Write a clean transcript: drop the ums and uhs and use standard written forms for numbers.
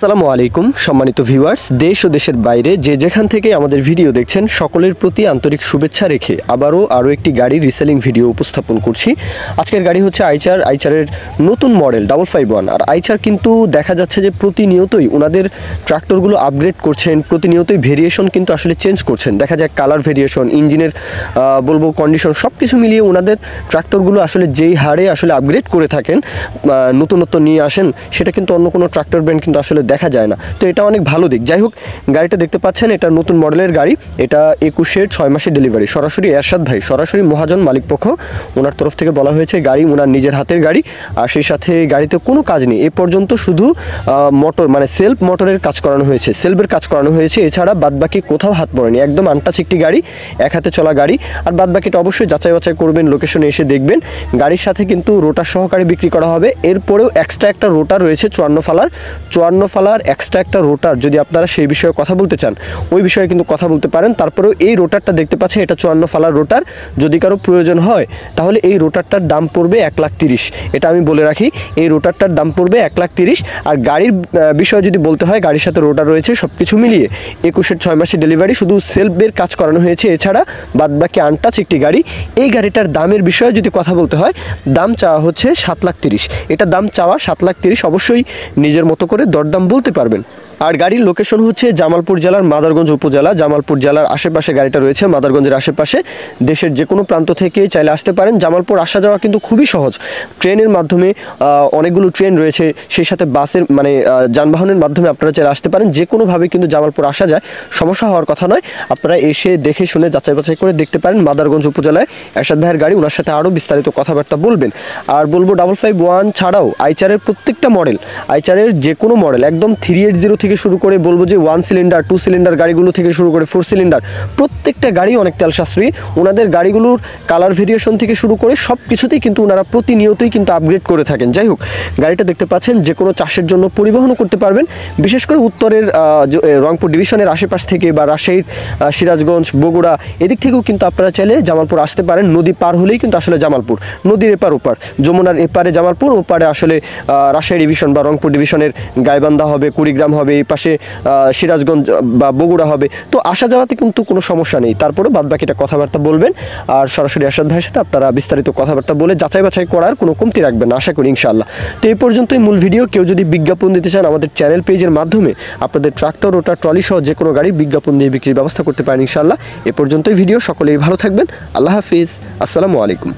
আসসালামু আলাইকুম সম্মানিত ভিউয়ার্স, দেশ ও দেশের বাইরে যে যেখান থেকে আমাদের ভিডিও দেখছেন সকলের প্রতি আন্তরিক শুভেচ্ছা রেখে আরও একটি গাড়ি রিসেলিং ভিডিও উপস্থাপন করছি। আজকের গাড়ি হচ্ছে আইচারের নতুন মডেল 551। আর আইচার কিন্তু দেখা যাচ্ছে যে প্রতিনিয়তই ওনাদের ট্রাক্টরগুলো আপগ্রেড করছেন, প্রতিনিয়তই ভেরিয়েশন কিন্তু আসলে চেঞ্জ করছেন। দেখা যায় কালার ভেরিয়েশন, ইঞ্জিনের বলবো কন্ডিশন সব কিছু মিলিয়ে ওনাদের ট্রাক্টরগুলো আসলে যেই হারে আসলে আপগ্রেড করে থাকেন, নতুনত্ব নিয়ে আসেন, সেটা কিন্তু অন্য কোনো ট্রাক্টর ব্র্যান্ড কিন্তু আসলে দেখা যায় না। তো এটা অনেক ভালো দিক। যাই হোক, গাড়িটা দেখতে পাচ্ছেন, এটা নতুন মডেলের গাড়ি। এটা 21-এর 6 মাসের ডেলিভারি। সরাসরি এরশাদ ভাই, সরাসরি মহাজন মালিকপক্ষ, ওনার তরফ থেকে বলা হয়েছে গাড়ি ওনার নিজের হাতের গাড়ি। আর সেই সাথে গাড়িতে কোনো কাজ নেই এ পর্যন্ত, শুধু মোটর মানে সেলফ মোটরের কাজ করানো হয়েছে, সেলফের কাজ করানো হয়েছে। এছাড়া বাদবাকি কোথাও হাত পড়েনি, একদম আনটাচ একটি গাড়ি, এক হাতে চলা গাড়ি। আর বাদবাকিটা অবশ্যই যাচাই বাছাই করবেন, লোকেশনে এসে দেখবেন। গাড়ির সাথে কিন্তু রোটার সহকারে বিক্রি করা হবে। এরপরেও এক্সট্রা একটা রোটার রয়েছে 54 ফালার এক্সট্রা একটা রোটার। যদি আপনারা সেই বিষয়ে কথা বলতে চান, ওই বিষয়ে কিন্তু কথা বলতে পারেন। তারপরেও এই রোটারটা দেখতে পাচ্ছেন, এটা 54 ফালার রোটার। যদি কারো প্রয়োজন হয় তাহলে এই রোটারটার দাম পড়বে 1,30,000। এটা আমি বলে রাখি, এই রোটারটার দাম পড়বে 1,30,000। আর গাড়ির বিষয়ে যদি বলতে হয়, গাড়ির সাথে রোটার রয়েছে, সব কিছু মিলিয়ে 21-এর 6 মাসের ডেলিভারি, শুধু সেলফের কাজ করানো হয়েছে। এছাড়া বাদবাকি আনটাচ একটি গাড়ি। এই গাড়িটার দামের বিষয়ে যদি কথা বলতে হয়, দাম চাওয়া হচ্ছে 7,30,000। এটা দাম চাওয়া 7,30,000। অবশ্যই নিজের মতো করে দরদাম বলতে পারবেন। আর গাড়ির লোকেশন হচ্ছে জামালপুর জেলার মাদারগঞ্জ উপজেলা। জামালপুর জেলার আশেপাশে গাড়িটা রয়েছে, মাদারগঞ্জের আশেপাশে। দেশের যে কোনো প্রান্ত থেকে চাইলে আসতে পারেন। জামালপুর আসা যাওয়া কিন্তু খুবই সহজ। ট্রেনের মাধ্যমে অনেকগুলো ট্রেন রয়েছে, সেই সাথে বাসের মানে যানবাহনের মাধ্যমে আপনারা চাইলে আসতে পারেন। যে কোনোভাবে কিন্তু জামালপুর আসা যায়, সমস্যা হওয়ার কথা নয়। আপনারা এসে দেখে শুনে যাচাই বাছাই করে দেখতে পারেন। মাদারগঞ্জ উপজেলায় এরশাদ ভাইয়ের গাড়ি, ওনার সাথে আরও বিস্তারিত কথাবার্তা বলবেন। আর বলবো 551 ছাড়াও আইচারের প্রত্যেকটা মডেল, আইচারের যে কোনো মডেল, একদম 380 থেকে শুরু করে বলবো যে 1 সিলিন্ডার 2 সিলিন্ডার গাড়িগুলো থেকে শুরু করে 4 সিলিন্ডার, প্রত্যেকটা গাড়ি অনেক তেল সাশ্রয়ী। ওনাদের গাড়িগুলোর কালার ভেরিয়েশন থেকে শুরু করে সব কিছুতেই কিন্তু ওনারা প্রতিনিয়তই কিন্তু আপগ্রেড করে থাকেন। যাই হোক, গাড়িটা দেখতে পাচ্ছেন, যে কোনো চাষের জন্য পরিবহনও করতে পারবেন। বিশেষ করে উত্তরের রংপুর ডিভিশনের আশেপাশ থেকে বা রাজশাহীর সিরাজগঞ্জ, বগুড়া, এদিক থেকেও কিন্তু আপনারা চাইলে জামালপুর আসতে পারেন। নদী পার হলেই কিন্তু আসলে জামালপুর, নদীর এপার ওপার, যমুনার এপারে জামালপুর, ওপারে আসলে রাজশাহী ডিভিশন বা রংপুর ডিভিশনের গাইবান্ধা হবে, কুড়িগ্রাম হবে, এই পাশে সিরাজগঞ্জ বা বগুড়া হবে। তো আসা যাওয়াতে কিন্তু কোনো সমস্যা নেই। তারপরে বাদবাকিটা কথাবার্তা বলবেন। আর সরাসরি এরশাদ ভাইয়ের সাথে আপনারা বিস্তারিত কথাবার্তা বলে যাচাই বাছাই করার কোনো কমতি রাখবেন না, আশা করি ইনশাআল্লাহ। তো এই পর্যন্তই মূল ভিডিও। কেউ যদি বিজ্ঞাপন দিতে চান, আমাদের চ্যানেল পেজের মাধ্যমে আপনাদের ট্রাক্টর, রোটার, ট্রলি সহ যে কোনো গাড়ির বিজ্ঞাপন দিয়ে বিক্রির ব্যবস্থা করতে পারেন ইনশাআল্লাহ। এ পর্যন্তই ভিডিও। সকলেই ভালো থাকবেন। আল্লাহ হাফিজ। আসসালামু আলাইকুম।